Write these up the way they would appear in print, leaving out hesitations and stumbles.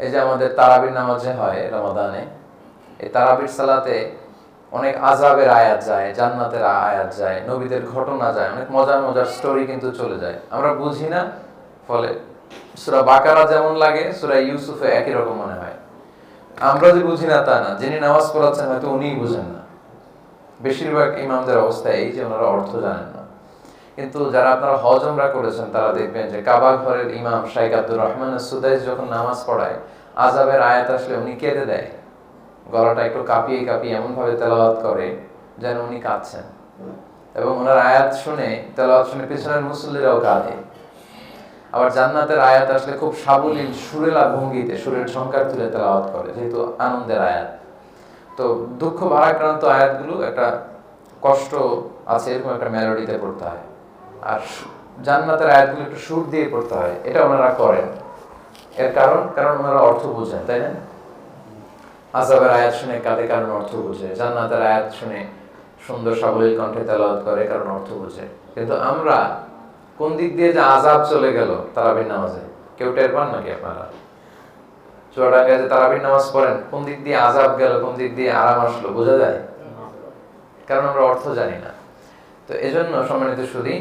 এই যে আমাদের তারাবির নামাজ যে হয় রমাদানে, এই তারাবির সালাতে অনেক আযাবের আয়াত যায়, জান্নাতের আয়াত যায়, নবীদের ঘটনা যায়, অনেক মজার মজার স্টোরি কিন্তু চলে যায়, আমরা বুঝি না। ফলে সূরা বাকারা যেমন লাগে সূরা ইউসুফে একই রকম মনে হয়। আমরা যে বুঝি না তা না, যিনি নামাজ পড়াচ্ছেন হয়তো উনিই বুঝেন না। বেশিরভাগ ইমামদের অবস্থা এই যে ওনারা অর্থ জানেন না। কিন্তু যারা আপনারা হজ উমরা করেছেন তারা দেখবেন যে কাবা ঘরের ইমাম শাইখ আব্দুর রহমান সুদাইস যখন নামাজ পড়ায়, আযাবের আয়াত আসলে উনি কেঁদে দেয়, গলাটা একটু কাঁপিয়ে কাঁপিয়ে এমন ভাবে তেলাওয়াত করে যেন উনি কাঁদছেন, এবং ওনার আয়াত শুনে তেলাওয়াত শুনে পিছনের মুসল্লিরাও কাঁদে। আবার জান্নাতের আয়াত আসলে খুব সাবলীল সুরেলা ভঙ্গিতে সুরের ঝংকার তুলে তেলাওয়াত করে, যেহেতু আনন্দের আয়াত। তো দুঃখ ভারাক্রান্ত আয়াতগুলো একটা কষ্ট আছে এরকম একটা মেলোডিতে পড়তে হয়, আর জান্নাতের আয়াতগুলো একটু সুর দিয়ে পড়তে হয়। এটা ওনারা করেন, এর কারণ ওনারা অর্থ বুঝেন, তাই না? আযাবের আয়াত শুনে কাঁদে কারণ অর্থ বুঝে, জান্নাতের আয়াত শুনে সুন্দর সাবলীল কণ্ঠে তেলাওয়াত করে কারণ অর্থ বুঝে। কিন্তু আমরা কোন দিক দিয়ে যে আযাব চলে গেল তারাবির নামাজে, কেউ টের পান নাকি আপনারা? চুয়াডাঙ্গায় যে তারাবির নামাজ পড়েন, কোন দিক দিয়ে আযাব গেল, কোন দিক দিয়ে আরাম আসলো বোঝা যায়? কারণ আমরা অর্থ জানি না। তো এজন্য সম্মানিত শুধু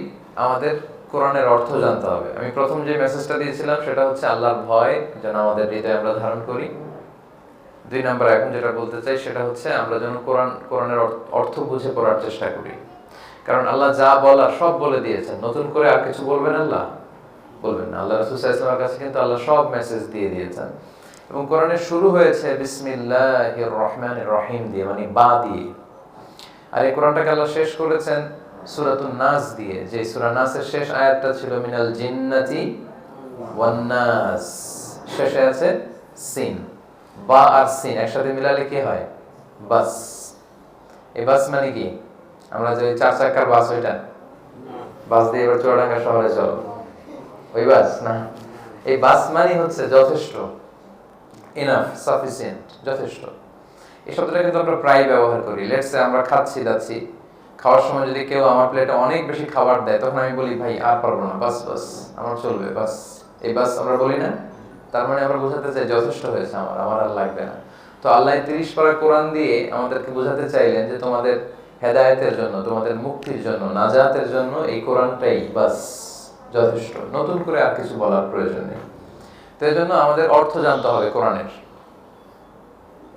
আমাদের কোরআনের অর্থ জানতে হবে। আমি প্রথম যে মেসেজটা দিয়েছিলাম সেটা হচ্ছে আল্লাহর ভয় যেন আমাদের হৃদয়ে আমরা ধারণ করি। 2 নাম্বার এখন যেটা বলতে চাই সেটা হচ্ছে আমরা যেন কোরআনের অর্থ বুঝে পড়ার চেষ্টা করি। কারণ আল্লাহ যা বলার সব বলে দিয়েছেন, নতুন করে আর কিছু বলবেন আল্লাহ? বলবেন না। আল্লাহ রাসূল সাল্লাল্লাহু আলাইহি ওয়াসাল্লামের কাছে কিন্তু আল্লাহ সব মেসেজ দিয়ে দিয়েছেন, এবং কোরআনের শুরু হয়েছে বিসমিল্লাহির রহমানির রহিম দিয়ে, মানে বা দিয়ে। আর এই কোরআনটাকে আল্লাহ শেষ করেছেন সূরাতুন নাস দিয়ে, যে সূরা নাসের শেষ আয়াতটা ছিল মিনাল জিন্নাতি ওয়ান নাস, শেষে আছে সিন। বা আর সিন একসাথে মিলালে কি হয়? বাস। এই বাস মানে কি? আমরা যে 4 চাকার বাস, ওইটা বাস দিয়ে এবার চুয়াডাঙ্গা শহরে চলো, ওই বাস না। এই বাস মানে হচ্ছে যথেষ্ট, ইনাফ, সাফিসিয়েন্ট, যথেষ্ট। এই শব্দটা কিন্তু আমরা প্রায় ব্যবহার করি। লেটস সে আমরা খাচ্ছি যাচ্ছি, খাওয়ার সময় যদি কেউ আমার প্লেটে অনেক বেশি খাবার দেয়, তখন আমি বলি ভাই আর পারবো না, বাস বাস আমার চলবে, বাস। এই বাস আমরা বলি না? তার মানে আমরা বোঝাতে চাই যথেষ্ট হয়েছে, আমার আর লাগবে না। তো আল্লাহ 30 পারা কোরআন দিয়ে আমাদেরকে বোঝাতে চাইলেন যে তোমাদের হেদায়েতের জন্য, তোমাদের মুক্তির জন্য, নাজাতের জন্য এই কোরআনটাই বাস যথেষ্ট, নতুন করে আর কিছু বলার প্রয়োজন নেই। তো এই জন্য আমাদের অর্থ জানতে হবে কোরআনের।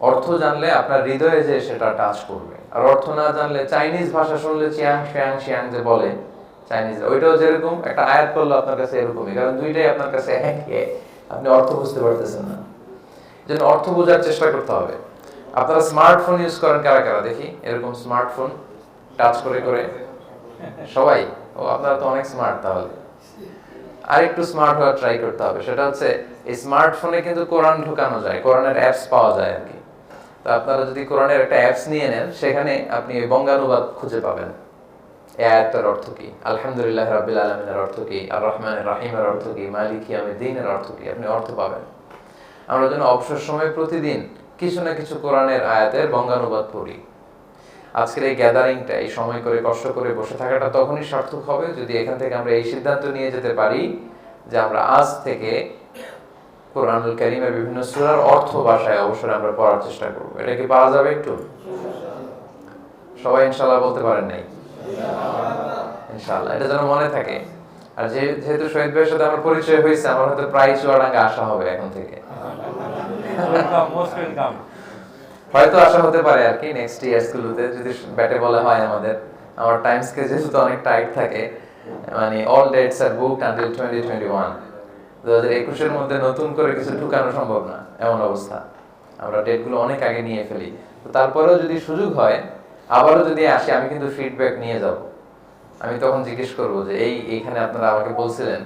অর্থ জানলে আপনার হৃদয়ে যে সেটা টাচ করবে। আর অর্থ না জানলে চাইনিজ ভাষা শুনলে চিয়াং শিয়াং শিয়াং যে বলে চাইনিজ, ওইটাও যেরকম একটা আয়াত করলো আপনার কাছে এরকমই, কারণ দুইটাই আপনার কাছে একই, আপনি অর্থ বুঝতে পারতেছেন না। যেন অর্থ বোঝার চেষ্টা করতে হবে। আপনারা স্মার্টফোন ইউজ করেন কারা কারা দেখি? এরকম স্মার্টফোন টাচ করে করে সবাই? ও আপনারা তো অনেক স্মার্ট। তাহলে আরেকটু স্মার্ট হওয়ার ট্রাই করতে হবে। সেটা হচ্ছে এই স্মার্টফোনে কিন্তু কোরআন ঢোকানো যায়, কোরআনের অ্যাপস পাওয়া যায় আর কি। তো আপনারা যদি কোরআনের একটা অ্যাপস নিয়ে নেন, সেখানে আপনি ওই বঙ্গানুবাদ খুঁজে পাবেন। এই আয়াতটার অর্থ কি, আলহামদুলিল্লাহ রাব্বিল আলামিনের অর্থ কি, আর রহমানির রহিমের অর্থ কি, মালিক ইয়াউমিদ্দিনের অর্থ কি, আপনি অর্থ পাবেন। আমরা যেন অবসর সময়ে প্রতিদিন কিছু না কিছু কোরআনের আয়াতের বঙ্গানুবাদ পড়ি। আজকের এই গ্যাদারিংটা, এই সময় করে কষ্ট করে বসে থাকাটা তখনই সার্থক হবে যদি এখান থেকে আমরা এই সিদ্ধান্ত নিয়ে যেতে পারি যে আমরা আজ থেকে কোরআনুল কারীমের বিভিন্ন সূরার অর্থ ভাষায় অবশ্যই আমরা পড়ার চেষ্টা করব। এটা কি পারা যাবে একটু? সবাই ইনশাআল্লাহ বলতে পারেন নাই? ইনশাআল্লাহ, এটা যেন মনে থাকে। আর যেহেতু শহীদ ভাইয়ের সাথে আমার পরিচয় হয়েছে, আমার হয়তো প্রায় চুয়াডাঙ্গা আসা হবে এখন থেকে। হয়তো আশা হতে পারে আর কি নেক্সট ইয়ার্স গুলোতে, যদি ব্যাটে বলা হয় আমাদের। আমার টাইম স্কেজুল তো অনেক টাইট থাকে, মানে অল ডেটস আর বুকড আনটিল 2021। 2021 এর মধ্যে নতুন করে কিছু ঢুকানো সম্ভব না, এমন অবস্থা। আমরা ডেটগুলো অনেক আগে নিয়ে ফেলি। তো তারপরেও যদি সুযোগ হয়, আবারও যদি আসি, আমি কিন্তু ফিডব্যাক নিয়ে যাব। আমি তখন জিজ্ঞেস করবো যে এইখানে আপনারা আমাকে বলছিলেন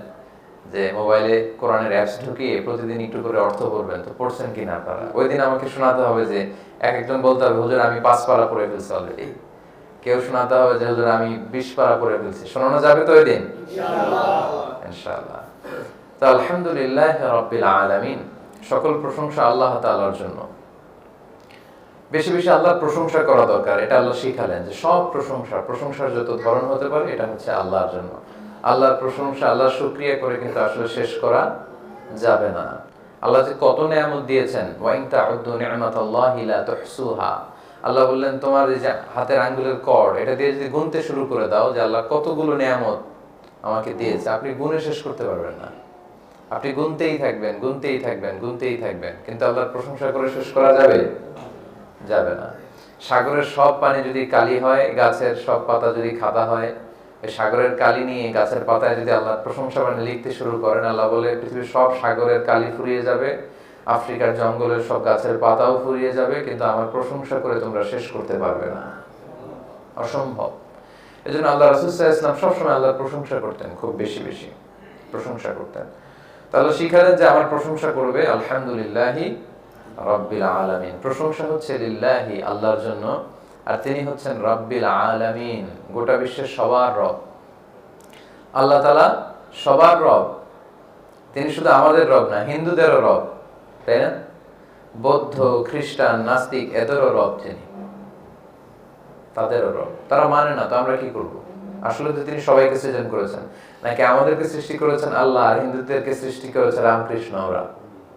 যে মোবাইলে কোরআনের অ্যাপস ঢুকিয়ে প্রতিদিন একটু করে অর্থ পড়বেন, তো পড়ছেন কিনা আপনারা? ওই দিন আমাকে শোনাতে হবে যে একজন বলতে হবে হুজুর আমি 5 পারা পড়ে ফেলছি অলরেডি, কেউ শোনাতে হবে যে হুজুর আমি 20 পারা পড়ে ফেলছি। শোনানো যাবে তো ওই দিন ইনশাআল্লাহ। তো আলহামদুলিল্লাহ রাব্বিল আলামিন, সকল প্রশংসা আল্লাহ তাআলার জন্য। বেশি বেশি আল্লাহর প্রশংসা করা দরকার। এটা আল্লাহ শিখালেন যে সব প্রশংসার যত ধরন হতে পারে এটা হচ্ছে আল্লাহর জন্য। আল্লাহর প্রশংসা, আল্লাহর শুকরিয়া করে কিন্তু আসলে শেষ করা যাবে না। আল্লাহ যে কত নিয়ামত দিয়েছেন, ওয়া ইন তাউদ্দু নি'মাতাল্লাহি লা তুহসুহা, আল্লাহ বললেন তোমার এই যে হাতের আঙ্গুলের কড়, এটা দিয়ে যদি গুনতে শুরু করে দাও যে আল্লাহ কতগুলো নিয়ামত আমাকে দিয়েছে, আপনি গুণে শেষ করতে পারবেন না। আপনি গুনতেই থাকবেন, গুনতেই থাকবেন, গুনতেই থাকবেন, কিন্তু আল্লাহর প্রশংসা করে শেষ করা যাবে? যাবে না। সাগরের সব পানি যদি কালি হয়, গাছের সব পাতা যদি খাদা হয়, এই সাগরের কালি নিয়ে গাছের পাতায় যদি আল্লাহর প্রশংসা বাণী লিখতে শুরু করেন, আল্লাহ বলে পৃথিবীর সব সাগরের কালি ফুরিয়ে যাবে, আফ্রিকার জঙ্গলের সব গাছের পাতাও ফুরিয়ে যাবে, কিন্তু আমার প্রশংসা করে তোমরা শেষ করতে পারবে না। অসম্ভব। এই জন্য আল্লাহ রাসূল সাল্লাল্লাহু আলাইহি ওয়াসাল্লাম সবসময় আল্লাহর প্রশংসা করতেন, খুব বেশি বেশি প্রশংসা করতেন। তাহলে শিখালেন যে আমার প্রশংসা করবে আলহামদুলিল্লাহি রাব্বিল আলামিন। প্রশংসা হচ্ছে লিল্লাহি, আল্লাহর জন্য, আর তিনি হচ্ছেন রাব্বিল আলামিন, গোটা বিশ্বের সবার রব। আল্লাহ তাআলা সবার রব, তিনি শুধু আমাদের রব না, হিন্দুদেরও রব, তাই না? বৌদ্ধ, খ্রিস্টান, নাস্তিক এদেরও রব তিনি, তাদেরও রব। তারা মানে না, তো আমরা কি করব? আসলে তো তিনি সবাইকে সৃজন করেছেন, নাকি আমাদেরকে সৃষ্টি করেছেন আল্লাহ আর হিন্দুদেরকে সৃষ্টি করেছে রামকৃষ্ণ? ওরা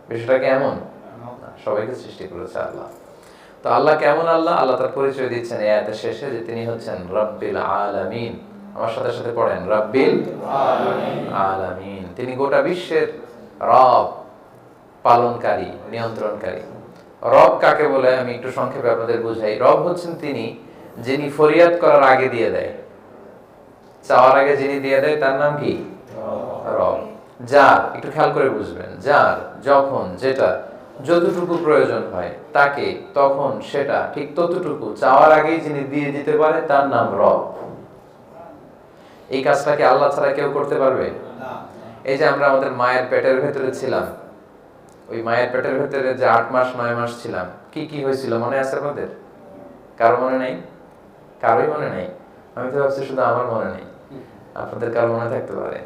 বিষয়টা কেমন? সবাইকে সৃষ্টি করেছে আল্লাহ। তো আল্লাহ কেমন আল্লাহ? আল্লাহ তার পরিচয় দিচ্ছেন এই আয়াতের শেষে যে তিনি হচ্ছেন রাব্বিল আলামিন। আমার সাথে সাথে পড়েন, রাব্বিল আলামিন। তিনি গোটা বিশ্বের রব, পালনকারী, নিয়ন্ত্রণকারী। রব কাকে বলে আমি একটু সংক্ষেপে আপনাদের বুঝাই। রব হচ্ছেন তিনি যিনি ফরিয়াদ করার আগে দিয়ে দেয়, চাওয়ার আগে যিনি দিয়ে দেয় তার নাম কি? রব। যার, একটু খেয়াল করে বুঝবেন, যার যখন যেটা যতটুকু প্রয়োজন হয় তাকে তখন সেটা ঠিক ততটুকু চাওয়ার আগেই যিনি দিয়ে দিতে পারে তার নাম রব। এই কাজটাকে আল্লাহ ছাড়া কেউ করতে পারবে না। এই যে আমরা আমাদের মায়ের পেটের ভেতরে ছিলাম, ওই মায়ের পেটের ভেতরে যে 8 মাস 9 মাস ছিলাম, কি কি হয়েছিল মনে আছে আপনাদের? কারো মনে নেই? কারোই মনে নেই? আমি তো ভাবছি শুধু আমার মনে নেই, আপনাদের কারো মনে থাকতে পারে।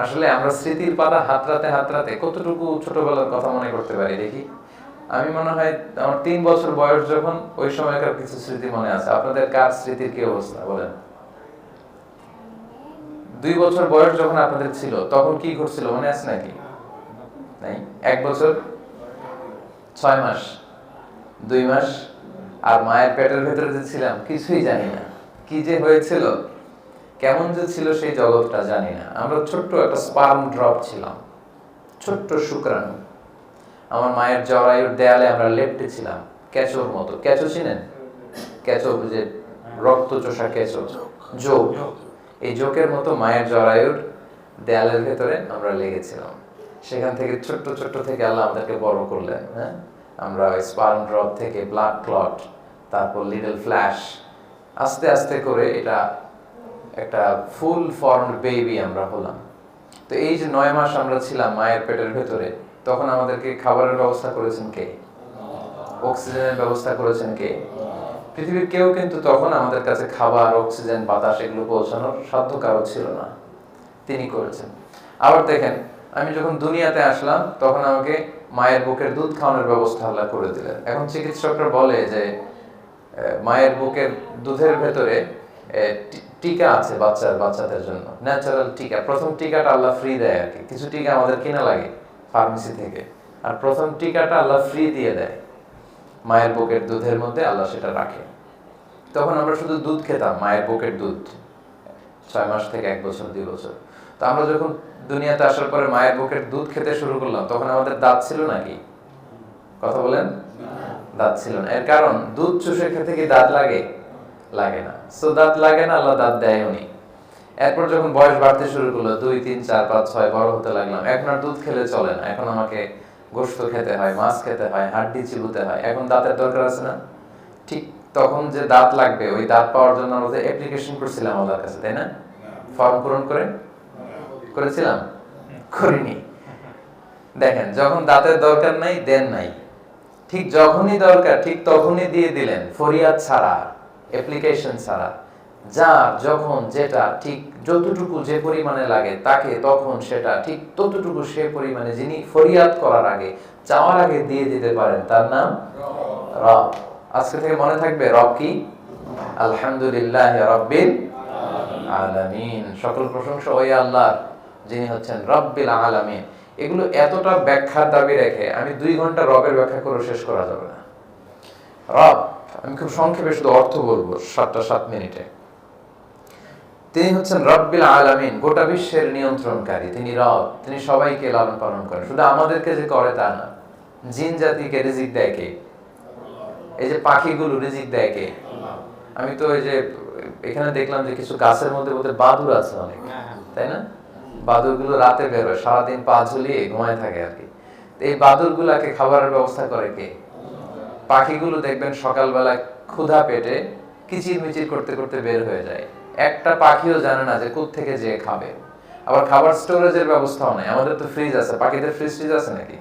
আসলে আমরা স্মৃতির পাতা হাতড়াতে হাতড়াতে কতটুকু ছোটবেলার কথা মনে করতে পারি দেখি। আমি মনে হয় আমার 3 বছর বয়স যখন, ওই সময়কার কিছু স্মৃতি মনে আছে। আপনাদের কার স্মৃতির কি অবস্থা বলেন? 2 বছর বয়স যখন আপনাদের ছিল তখন কি ঘটছিল মনে আছে নাকি? নাই। 1 বছর 6 মাস 2 মাস আর মায়ের পেটের ভেতরে যে ছিলাম কিছুই জানি না, কি যে হয়েছিল, কেমন যে ছিল সেই জগৎটা জানি না। আমরা ছোট্ট একটা স্পার্ম ড্রপ ছিলাম, ছোট্ট শুক্রাণু। আমার মায়ের জরায়ুর দেয়ালে আমরা লেপ্টে ছিলাম, কেঁচোর মতো। কেঁচো চিনেন? কেঁচো, যে রক্ত চোষা কেঁচো, যোগ, এই যোগের মতো মায়ের জরায়ুর দেয়ালের ভেতরে আমরা লেগেছিলাম। সেখান থেকে ছোট্ট ছোট্ট থেকে আল্লাহ আমাদেরকে বড় করলেন। হ্যাঁ, আমরা ওই স্পার্ম ড্রপ থেকে ব্লাড ক্লট, তারপর লিটল ফ্ল্যাশ, আস্তে আস্তে করে এটা একটা ফুল ফর্মড বেবি আমরা হলাম। তো এই যে 9 মাস আমরা ছিলাম মায়ের পেটের ভেতরে, তখন আমাদেরকে খাবারের ব্যবস্থা করেছেন কে? অক্সিজেনের ব্যবস্থা করেছেন কে? পৃথিবীর কেউ কিন্তু তখন আমাদের কাছে খাবার, অক্সিজেন, বাতাস এগুলো পৌঁছানোর সাধ্য কারো ছিল না, তিনি করেছেন। আবার দেখেন, আমি যখন দুনিয়াতে আসলাম তখন আমাকে মায়ের বুকের দুধ খাওয়ানোর ব্যবস্থা আল্লাহ করে দিলেন। এখন চিকিৎসকরা বলে যে মায়ের বুকের দুধের ভেতরে টিকা আছে বাচ্চাদের জন্য, ন্যাচারাল টিকা। প্রথম টিকাটা আল্লাহ ফ্রি দেয় আর কি, কিছু টিকা আমাদের কিনা লাগে ফার্মেসি থেকে, আর প্রথম টিকাটা আল্লাহ ফ্রি দিয়ে দেয় মায়ের বুকের দুধের মধ্যে, আল্লাহ সেটা রাখে। তখন আমরা শুধু দুধ খেতাম, মায়ের বুকের দুধ, 6 মাস থেকে 1 বছর 2 বছর। তো আমরা যখন দুনিয়াতে আসার পরে মায়ের বুকের দুধ খেতে শুরু করলাম, তখন আমাদের দাঁত ছিল নাকি? কথা বলেন, দাঁত ছিল না। এর কারণ দুধ চুষে খেতে কি দাঁত লাগে? লাগে না। সো দাঁত লাগে না, আল্লাহ দাঁত দেয় উনি। এরপর যখন বয়স বাড়তে শুরু করলো, 2, 3, 4, 5, 6 বড় হতে লাগলাম, এখন আর দুধ খেলে চলে না, এখন আমাকে গোশত খেতে হয়, মাছ খেতে হয়, হাড্ডি চিবুতে হয়, এখন দাঁতের দরকার আছে না? ঠিক তখন যে দাঁত লাগবে, ওই দাঁত পাওয়ার জন্য আমরা অ্যাপ্লিকেশন করছিলাম আল্লাহর কাছে, তাই না? ফর্ম পূরণ করেছিলাম? করিনি। দেখেন, যখন দাঁতের দরকার নাই, দেন নাই, ঠিক যখনই দরকার ঠিক তখনই দিয়ে দিলেন, ফরিয়াদ ছাড়া, অ্যাপ্লিকেশন ছাড়া। যার যখন যেটা ঠিক যতটুকু যে পরিমাণে লাগে তাকে তখন সেটা ঠিক ততটুকু সে পরিমাণে যিনি ফরিয়াদ করার আগে, চাওয়ার আগে দিয়ে দিতে পারেন, তার নাম রব। আজকে থেকে মনে থাকবে, রব কি? আলহামদুলিল্লাহ রাব্বিল আলামিন। সকল প্রশংসা ওই আল্লাহর, যিনি হচ্ছেন রাব্বিল আলামিন। এগুলো এতটা ব্যাখ্যার দাবি রেখে আমি 2 ঘন্টা রবের ব্যাখ্যা করে শেষ করা যাবে না। রব, আমি খুব সংক্ষেপে শুধু অর্থ বলবো 7 মিনিটে। তিনি হচ্ছেন রব্বিল আলামিন, গোটা বিশ্বের নিয়ন্ত্রণকারী। তিনি রব, তিনি সবাইকে লালন পালন করেন। শুধু আমাদেরকে যে করে তা না, জিন জাতিকে রিজিক দেয় কে? এই যে পাখিগুলো রিজিক দেয় কে? আমি তো এই যে এখানে দেখলাম যে কিছু গাছের মধ্যে বোধহয় বাদুড় আছে অনেক, তাই না? বাদুড়গুলো রাতে বের হয়, সারাদিন পা ঝুলিয়ে ঘুমায় থাকে আর কি। এই বাদুড়গুলাকে খাবারের ব্যবস্থা করে কে? পাখিগুলো দেখবেন সকালবেলা ক্ষুধা পেটে কিচির মিচির করতে করতে বের হয়ে যায়। একটা পাখিও জানে না যে কোথা থেকে যে খাবে। আবার খাবার স্টোরেজের ব্যবস্থাও নাই। আমাদের তো ফ্রিজ আছে, পাখিদের ফ্রিজ আছে নাকি?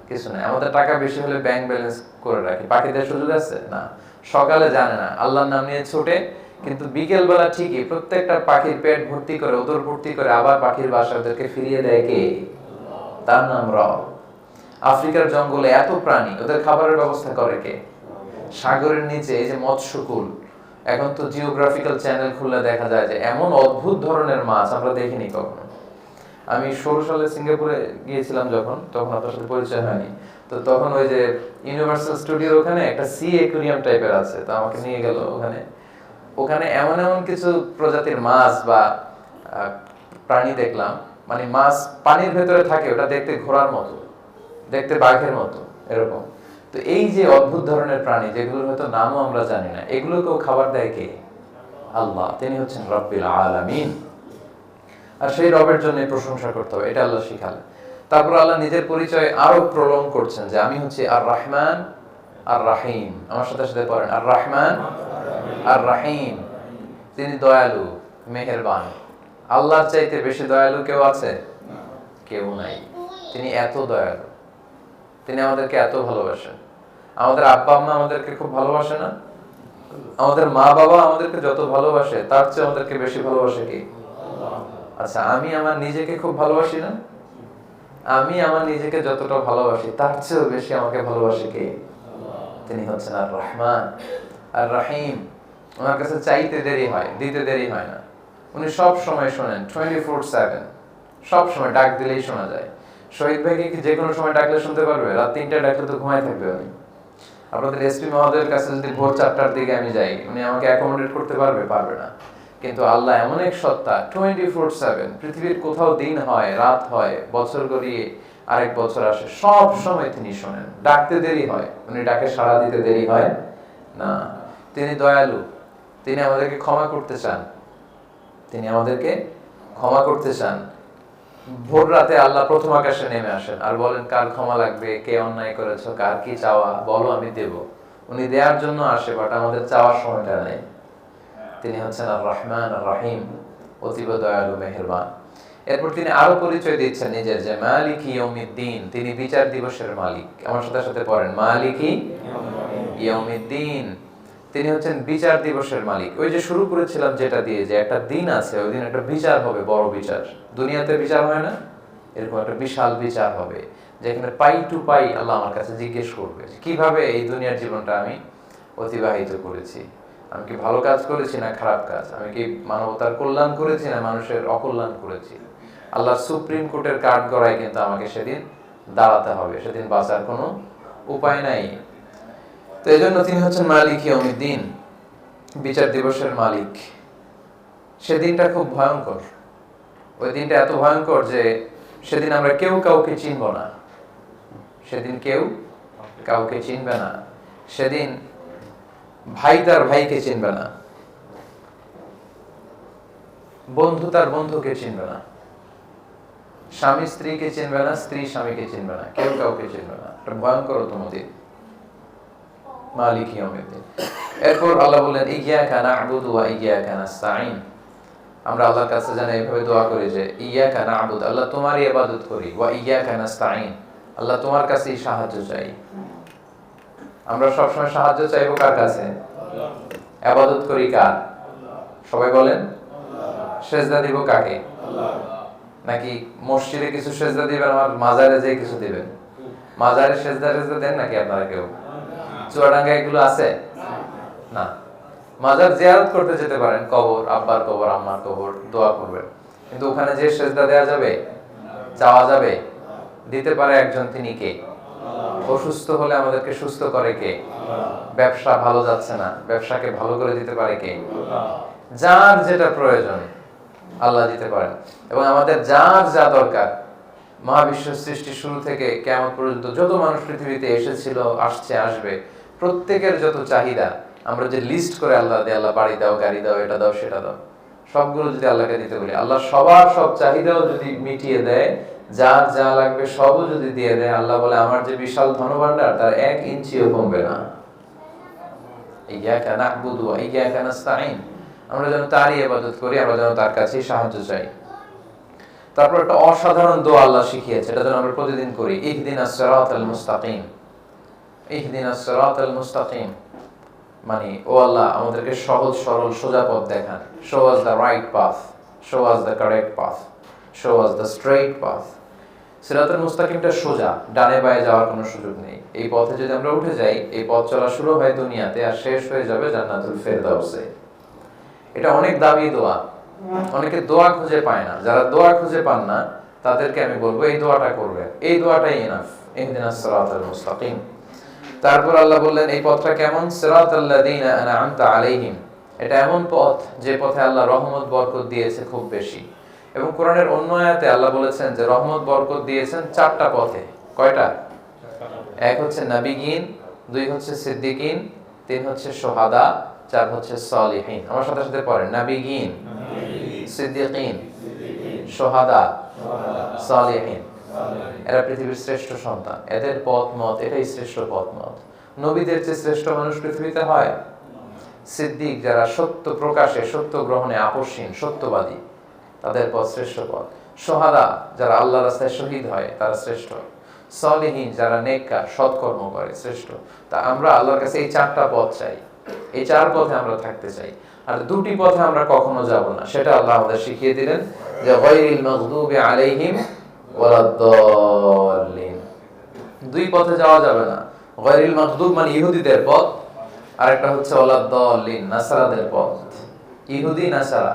কিছু নাই। আমাদের টাকা বেশি হলে ব্যাংক ব্যালেন্স করে রাখি, পাখিদের সুযোগ আছে না। সকালে জানে না, আল্লাহর নাম নিয়ে ছোটে, কিন্তু বিকেল বেলা ঠিকই প্রত্যেকটা পাখির পেট ভর্তি করে, উদর ভর্তি করে আবার পাখির বাসা ওদেরকে ফিরিয়ে দেয় কে? তার নাম রব। আফ্রিকার জঙ্গলে এত প্রাণী, ওদের খাবারের ব্যবস্থা করে কে? সাগরের নিচে এই যে মৎস্যকুল, এখন তো জিওগ্রাফিক্যাল চ্যানেল খুললে দেখা যায় যে এমন অদ্ভুত ধরনের মাছ আমরা দেখিনি কখনো। আমি 16 সালে সিঙ্গাপুরে গিয়েছিলাম যখন, তখন আপনার সাথে পরিচয় হয়নি। তো তখন ওই যে ইউনিভার্সাল স্টুডিওর ওখানে একটা সি অ্যাকুয়ারিয়াম টাইপের আছে, তো আমাকে নিয়ে গেল ওখানে এমন এমন কিছু প্রজাতির মাছ বা প্রাণী দেখলাম, মানে মাছ পানির ভেতরে থাকে, ওটা দেখতে ঘোড়ার মতো, দেখতে বাঘের মতো এরকম। তো এই যে অদ্ভুত ধরনের প্রাণী, যেগুলোর হয়তো নামও আমরা জানি না, এগুলোকেও খাবার দেয় কে? আল্লাহ। তিনি হচ্ছেন রব্বিল আলামিন। আর সেই রবের জন্য প্রশংসা করতে হবে, এটা আল্লাহ শিখালেন। তারপর আল্লাহ নিজের পরিচয় আরো প্রলং করছেন যে আমি হচ্ছি আর রহমান আর রাহিম। আমার সাথে সাথে পড়েন, আর রহমান আর রাহিম। তিনি দয়ালু, মেহেরবান। আল্লাহর চাইতে বেশি দয়ালু কেউ আছে? কেউ নাই। তিনি এত দয়ালু, তিনি আমাদেরকে এত ভালোবাসেন। আমাদের আব্বা আম্মা আমাদেরকে খুব ভালোবাসে না? আমাদের মা বাবা আমাদেরকে যত ভালোবাসে তার চেয়ে আমাদেরকে বেশি ভালোবাসে কি? আচ্ছা, আমি আমার নিজেকে খুব ভালোবাসি না? আমি আমার নিজেকে যতটা ভালোবাসি তার চেয়েও বেশি আমাকে ভালোবাসে কে? তিনি হচ্ছেন আর রহমান আর রাহিম। ওনার কাছে চাইতে দেরি হয়, দিতে দেরি হয় না। উনি সব সময় শোনেন, 24/7, সব সময় ডাক দিলেই শোনা যায়। শহীদ ভাইকে কি যে কোনো সময় ডাকলে শুনতে পারবে? রাত 3টায় ডাকলে তো ঘুমায় থাকবে উনি। আপনাদের এসপি মহোদয়ের কাছে যদি ভোর 4টার দিকে আমি যাই, উনি আমাকে অ্যাকোমোডেট করতে পারবে? পারবে না। কিন্তু আল্লাহ এমন এক সত্তা, 24/7, পৃথিবীর কোথাও দিন হয়, রাত হয়, বছর গড়িয়ে আরেক বছর আসে, সব সময় তিনি শোনেন। ডাকতে দেরি হয়, উনি ডাকে সাড়া দিতে দেরি হয় না। তিনি দয়ালু, তিনি আমাদেরকে ক্ষমা করতে চান, তিনি আমাদেরকে ক্ষমা করতে চান। ভোর রাতে আল্লাহ প্রথম আকাশে নেমে আসেন আর বলেন, কার ক্ষমা লাগবে, কে অন্যায় করেছো, কার কি চাওয়া বলো, আমি দেব। উনি দেওয়ার জন্য আসে, বাট আমাদের চাওয়ার সময়টা নেই। তিনি হচ্ছেন আর রহমান আর রহিম, অতীব দয়ালু, মেহেরবান। এরপর তিনি আরো পরিচয় দিচ্ছেন নিজের, যে মালিক ইয়াউমিদ্দিন, তিনি বিচার দিবসের মালিক। আমার সাথে সাথে পড়েন, মালিক ইয়াউমিদ্দিন, তিনি হচ্ছেন বিচার দিবসের মালিক। ওই যে শুরু করেছিলাম যেটা দিয়ে, যে একটা দিন আছে, ওই দিন একটা বিচার হবে, বড় বিচার। দুনিয়াতে বিচার হয় না, এরকম একটা বিশাল বিচার হবে, যেখানে পাই টু পাই আল্লাহ আমার কাছে জিজ্ঞেস করবে কিভাবে এই দুনিয়ার জীবনটা আমি অতিবাহিত করেছি। আমি কি ভালো কাজ করেছি না খারাপ কাজ? আমি কি মানবতার কল্যাণ করেছি না মানুষের অকল্যাণ করেছি? আল্লাহ সুপ্রিম কোর্টের কাঠ গড়ায় কিন্তু আমাকে সেদিন দাঁড়াতে হবে, সেদিন বাঁচার কোনো উপায় নাই। তো এই জন্য তিনি হচ্ছেন মালিক ইয়াউমিদ্দিন, বিচার দিবসের মালিক। সেদিনটা খুব ভয়ঙ্কর। ওই দিনটা এত ভয়ঙ্কর যে সেদিন আমরা কেউ কাউকে চিনব না। সেদিন কেউ কাউকে চিনবে না। সেদিন ভাই তার ভাইকে চিনবে না, বন্ধু তার বন্ধুকে চিনবে না, স্বামী স্ত্রীকে চিনবে না, স্ত্রী স্বামীকে চিনবে না, কেউ কাউকে চিনবে না। একটা ভয়ঙ্করতম দিন, মালিক ইয়াউমিদ্দিন। এরপর আল্লাহ বললেন, ইয়্যাকা না'বুদু ওয়া ইয়্যাকা নাস্তাঈন। আমরা আল্লাহর কাছে যেন এইভাবে দোয়া করি যে ইয়্যাকা না'বুদু, আল্লাহ তোমারই ইবাদত করি, ওয়া ইয়্যাকা নাস্তাঈন, আল্লাহ তোমার কাছেই সাহায্য চাই। আমরা সবসময় সাহায্য চাইবো কার কাছে? ইবাদত করি কার? সবাই বলেন। সেজদা দিব কাকে? নাকি মসজিদে কিছু সেজদা দিবেন, আমার মাজারে যে কিছু দিবেন? মাজারে সেজদা দেন নাকি আপনারা কেউ? চুয়াডাঙ্গা এগুলো আছে না। মাজার জিয়ারত করতে যেতে পারেন, কবর, আব্বার কবর, আম্মার কবর, দোয়া করবেন, কিন্তু ওখানে যে সেজদা দেওয়া যাবে, চাওয়া যাবে দিতে পারে একজন, তিনি কে? অসুস্থ হলে আমাদেরকে সুস্থ করে কে? ব্যবসা ভালো যাচ্ছে না, ব্যবসাকে ভালো করে দিতে পারে কে? যার যেটা প্রয়োজন আল্লাহ দিতে পারেন। এবং আমাদের যার যা দরকার, মহাবিশ্ব সৃষ্টি শুরু থেকে কিয়ামত পর্যন্ত যত মানুষ পৃথিবীতে এসেছিল, আসছে, আসবে, প্রত্যেকের যত চাহিদা আমরা যে লিস্ট করে আল্লাহ দিয়ে, আল্লাহ বাড়ি দাও, গাড়ি দাও, এটা দাও, সেটা দাও, সবগুলো যদি আল্লাহকে দিতে বলি, আল্লাহ সবার সব চাহিদাও যদি মিটিয়ে দেয়, যার যা লাগবে সবও যদি দিয়ে দেয়, আল্লাহ বলে আমার যে বিশাল ধনভাণ্ডার তার 1 ইঞ্চিও কমবে না। ইয়্যাকা না'বুদু ওয়া ইয়্যাকা নাস্তাঈন, আমরা যেন তারই ইবাদত করি, আমরা যেন তার কাছেই সাহায্য চাই। তারপর একটা অসাধারণ দোয়া আল্লাহ শিখিয়েছে, এটা যেন আমরা প্রতিদিন করি। ইহদিনাস সিরাতাল মুস্তাকিম, ইহদিনাস সিরাতাল মুস্তাকিম, মানে ও আল্লাহ আমাদেরকে সহজ সরল সোজা পথ দেখান। Show us the right path, show us the correct path, show us the straight path. সিরাতুল মুস্তাকিমটা সোজা, ডানে বায়ে যাওয়ার কোনো সুযোগ নেই। এই পথে যদি আমরা উঠে যাই, এই পথ চলা শুরু হয় দুনিয়াতে আর শেষ হয়ে যাবে জান্নাতুল ফেরদাউসে। এটা অনেক দামি দোয়া, অনেকে দোয়া খুঁজে পায় না। যারা দোয়া খুঁজে পান না তাদেরকে আমি বলবো এই দোয়াটা করবে, এই দোয়াটাই ইনাফ, ইহদিনাস সিরাতাল মুস্তাকিম। তারপর আল্লাহ বললেন এই পথটা কেমন? সিরাতাল্লাযীনা আনআমতা আলাইহিম, এটা এমন পথ যে পথে আল্লাহ রহমত বরকত দিয়েছে খুব বেশি। এবং কোরআনের অন্য আয়াতে আল্লাহ বলেছেন যে রহমত বরকত দিয়েছেন 4টা পথে। কয়টা? 1 হচ্ছে নবিয়িন, 2 হচ্ছে সিদ্দিকিন, 3 হচ্ছে শুহাদা, 4 হচ্ছে সালিহিন। আমার সাথে সাথে পড়েন, নবিয়িন, সিদ্দিকিন, শুহাদা, সালিহিন। এরা পৃথিবীর শ্রেষ্ঠ সন্তান, এদের পথ মত এটাই শ্রেষ্ঠ পথ মত। নবীদের চেয়ে শ্রেষ্ঠ মানুষ পৃথিবীতে হয়? সিদ্দিক, যারা সত্য প্রকাশে, সত্য গ্রহণে আপসহীন, সত্যবাদী, তাদের পথ শ্রেষ্ঠ পথ। শুহাদা, যারা আল্লাহর রাস্তায় শহীদ হয়, তারা শ্রেষ্ঠ। সালিহিন, যারা নেককার, সৎকর্ম করে, শ্রেষ্ঠ। তা আমরা আল্লাহর কাছে এই 4টা পথ চাই, এই 4 পথে আমরা থাকতে চাই। আর 2টি পথে আমরা কখনো যাব না, সেটা আল্লাহ আমাদের শিখিয়ে দিলেন যে গায়রিল মাগদুবি আলাইহিম ওয়ালাদ-দাল্লিন। 2 পথে যাওয়া যাবে না। গায়রিল মাগদুব মানে ইহুদিদের পথ, আর একটা হচ্ছে ওয়ালাদ-দাল্লিন, নাসারাদের পথ। ইহুদি নাসারা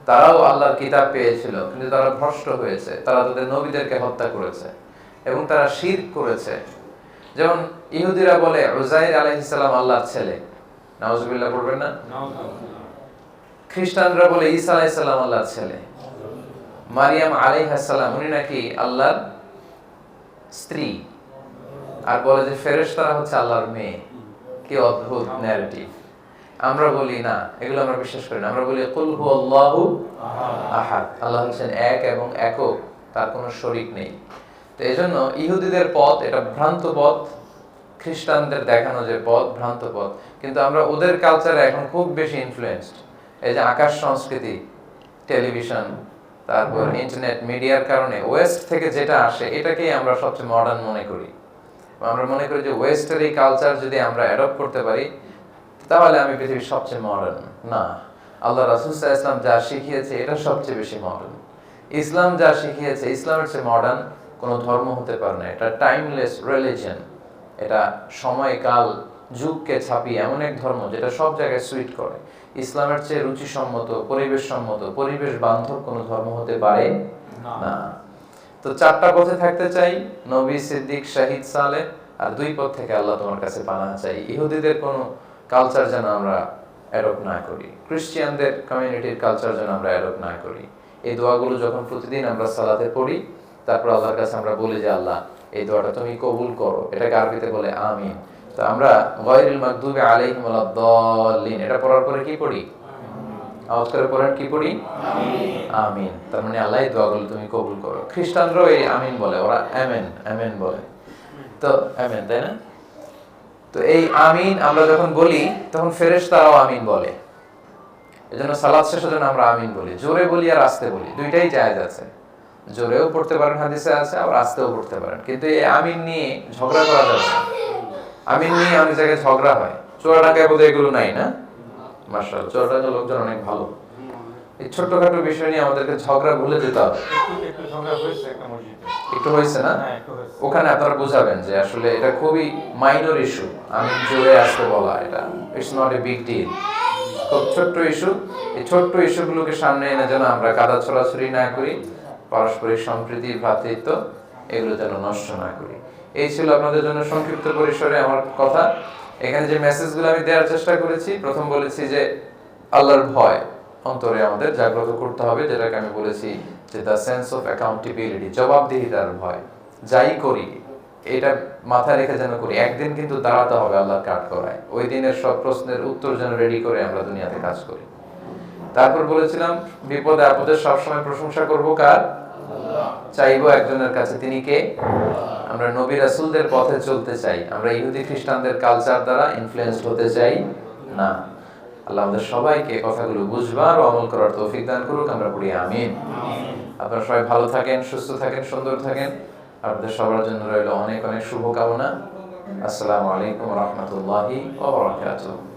তারাও আল্লাহর কিতাব পেয়েছিল, কিন্তু তারা ভ্রষ্ট হয়েছে, তারা তাদের নবীদেরকে হত্যা করেছে এবং তারা শিরক করেছে। যেমন ইহুদিরা বলে উযাইর আলাইহিস সালাম আল্লাহর ছেলে, নাউজুবিল্লাহ পড়বেন না? খ্রিস্টানরা বলে ঈসা আলাইহিস সালাম আল্লাহর ছেলে, মারিয়াম আলাইহিস সালাম উনি নাকি আল্লাহর স্ত্রী, আর বলে যে ফেরেশতারা হচ্ছে আল্লাহর মেয়ে। কি অদ্ভুত ন্যারেটিভ! আমরা বলি না, এগুলো আমরা বিশ্বাস করি না। আমরা বলি কুল হুয়াল্লাহু আহাদ, আল্লাহ হচ্ছেন এক এবং একক, তার কোনো শরীক নেই। তো এজন্য ইহুদিদের পথ এটা ভ্রান্ত পথ, খ্রিস্টানদের দেখানো যে পথ ভ্রান্ত পথ। কিন্তু আমরা ওদের কালচারে এখন খুব বেশি ইনফ্লুয়েন্সড। এই যে আকাশ সংস্কৃতি, টেলিভিশন, তারপর ইন্টারনেট, মিডিয়ার কারণে ওয়েস্ট থেকে যেটা আসে এটাকেই আমরা সবচেয়ে মডার্ন মনে করি। আমরা মনে করি যে ওয়েস্টের এই কালচার যদি আমরা অ্যাডপ্ট করতে পারি তাহলে আমি পৃথিবীর সবচেয়ে মডার্ন। না, আল্লাহ রাসূল সাল্লাল্লাহু আলাইহি ওয়াসাল্লাম যা শিখিয়েছে এটা সবচেয়ে বেশি মডার্ন। ইসলাম যা শিখিয়েছে, ইসলামের চেয়ে মডার্ন কোনো ধর্ম হতে পারে না। এটা টাইমলেস রিলিজিয়ন, এটা সময় কাল যুগকে ছাপিয়ে এমন এক ধর্ম যেটা সব জায়গায় সুইট করে। ইসলামের চেয়ে রুচিসম্মত, পরিবেশ সম্মত, পরিবেশ বান্ধব কোনো ধর্ম হতে পারে না। তো 4টা পথে থাকতে চাই, নবী, সিদ্দিক, শহীদ, সালেহ, আর 2 পথ থেকে আল্লাহ তোমার কাছে পানাহ চাই। ইহুদিদের কোনো কালচার যেন আমরা অ্যাডপ্ট না করি, ক্রিশ্চিয়ানদের কমিউনিটির কালচার যেন আমরা অ্যাডপ্ট না করি। এই দোয়াগুলো যখন প্রতিদিন আমরা সালাতে পড়ি, তারপর আল্লাহর কাছে আমরা বলি যে আল্লাহ এই দোয়াটা তুমি কবুল করো, এটাকে আরবিতে বলে আমিন। তো আমরা গায়রিল মাগদুবি আলাইহিম ওয়ালাদ-দাল্লিন এটা পড়ার পরে কি পড়ি? আওয়াজ করে পড়েন, কি পড়ি? আমিন। আমিন, তার মানে আল্লাহ এই দোয়াগুলো তুমি কবুল করো। খ্রিস্টানরাও এই আমিন বলে, ওরা আমেন আমেন বলে। তো আমেন, তাই না? তো এই আমিন আমরা যখন বলি তখন ফেরেশতারাও আমিন বলে। এজন্য সালাত শেষে যখন আমরা আমিন বলি, জোরে বলি আর আস্তে বলি, দুইটাই জায়েজ আছে। জোরেও পড়তে পারেন, হাদিসে আছে, আবার আস্তেও পড়তে পারেন। কিন্তু এই আমিন নিয়ে ঝগড়া করা যাবে না। আমিন নিয়ে অনেক জায়গায় ঝগড়া হয়। চুয়াডাঙ্গায় বোধহয় এগুলো নাই না? মাশাআল্লাহ, চুয়াডাঙ্গার লোকজন অনেক ভালো। এই ছোটখাটো বিষয় নিয়ে আমাদেরকে ঝগড়া ভুলে যেতে হবে। একটু হয়েছে না? ওখানে আপনারা বুঝাবেন যে আসলে এটা খুবই মাইনর ইস্যু। আমি জোরে আসতে বলা, এটা it's not a big deal, খুব ছোট্ট ইস্যু। এই ছোট্ট ইস্যুগুলোকে সামনে এনে যেন আমরা কাদা ছড়াছড়ি না করি, পারস্পরিক সম্প্রীতি, ভ্রাতৃত্ব এগুলো যেন নষ্ট না করি। এই ছিল আপনাদের জন্য সংক্ষিপ্ত পরিসরে আমার কথা। এখানে যে মেসেজগুলো আমি দেওয়ার চেষ্টা করেছি, প্রথম বলেছি যে আল্লাহর ভয় অন্তরে আমাদের জাগ্রত করতে হবে, যেটাকে আমি বলেছি যে দ্য সেন্স অফ অ্যাকাউন্টেবিলিটি, জবাবদিহিতার ভয়। যাই করি এটা মাথায় রেখে যেন করি, একদিন কিন্তু দাঁড়াতে হবে আল্লাহর কাঠ করায়, ওই দিনের সব প্রশ্নের উত্তর যেন রেডি করে আমরা দুনিয়াতে কাজ করি। তারপর বলেছিলাম বিপদে আপদে সবসময় প্রশংসা করব কার? চাইবো একজনের কাছে, তিনি কে? আমরা নবী রাসূলদের পথে চলতে চাই, আমরা ইহুদি খ্রিস্টানদের কালচার দ্বারা ইনফ্লুয়েন্সড হতে চাই না। আল্লাহ আমাদের সবাইকে কথাগুলো বুঝবার ও আমল করার তৌফিক দান করুক, আমরা পড়ি আমিন। আপনারা সবাই ভালো থাকেন, সুস্থ থাকেন, সুন্দর থাকেন। আপনাদের সবার জন্য রইল অনেক অনেক শুভকামনা। আসসালামু আলাইকুম ওয়া রাহমাতুল্লাহি ওয়া বারাকাতুহু।